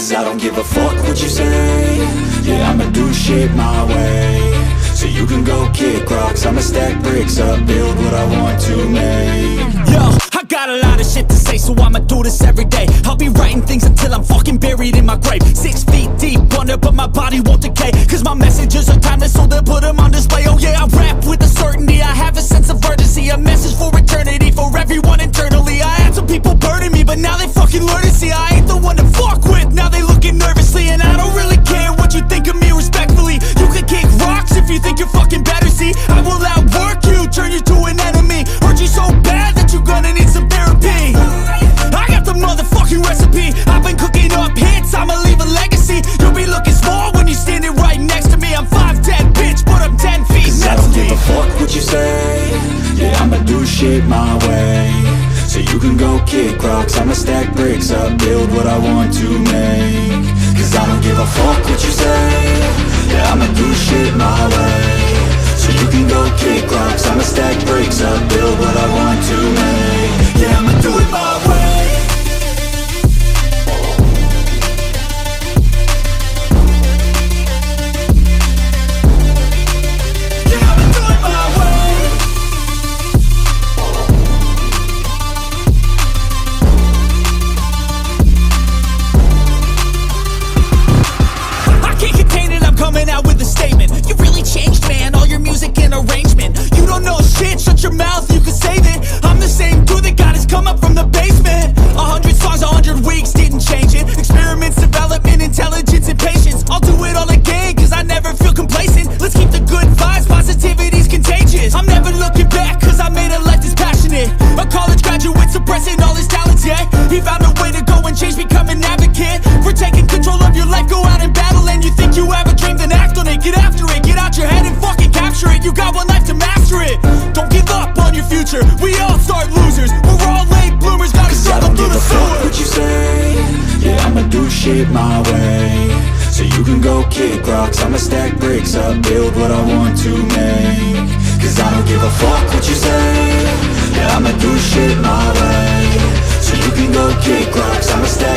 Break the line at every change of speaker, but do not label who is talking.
Cause I don't give a fuck what you say. Yeah, I'ma do shit my way. So you can go kick rocks, I'ma stack bricks up, build what I want to make.
Yo, I got a lot of shit to say, so I'ma do this every day. I'll be writing things until I'm fucking buried in my grave. 6 feet deep under, but my body won't decay. Cause my messages are timeless, so they'll put them on display. Oh yeah, I rap with a certainty, I have a sense of urgency. A message for eternity, for everyone internally. I had some people burning me, but now they fucking learn to see I ain't the one to fuck with, now they looking nervously. And I don't really care what you think of me, respectfully. You can kick rocks if you think you're fucking better, see. I will outwork you, turn you to an enemy. Hurt you so bad that you're gonna need some therapy. I got the motherfucking recipe, I've been cooking up hits, I'ma leave a legacy. You'll be looking small when you're standing right next to me. I'm 5'10", bitch, but I'm 10 feet
Cause I don't give a fuck what you say. Yeah, I'ma do shit my way. So you can go kick rocks, I'ma stack bricks up, build what I want to make. Cause I don't give a fuck what you say. Yeah, I'ma do shit my way. So you can go kick rocks, I'ma stack bricks up, build what I want to make. Yeah, I'ma do it my way.
Coming out with a statement. You really changed, man, all your music and arrangement. You don't know shit, shut your mouth, you can save it. I'm the same dude that got his come up from the basement. 100 songs, 100 weeks, didn't change it. Experiments, development, intelligence, and patience. I'll do it all again, cause I never feel complacent. Let's keep the good vibes, positivity's contagious. I'm never looking back, cause I made a life that's passionate. A college graduate suppressing all his talents, yeah. He found a way to go and change, become an advocate for taking control of your life, go out and battle. And you think you have a dream, then act on it, get after it. Get out your head and fucking capture it. You got one life to master it. Don't give up on your future, we all start losers. We're all late bloomers, gotta struggle through the sewer.
I don't give a fuck what you say. Yeah, I'ma do shit my way. So you can go kick rocks, I'ma stack bricks up, build what I want to make. Cause I don't give a fuck what you say. Yeah, I'ma do shit my way. So you can go kick rocks, I'ma stack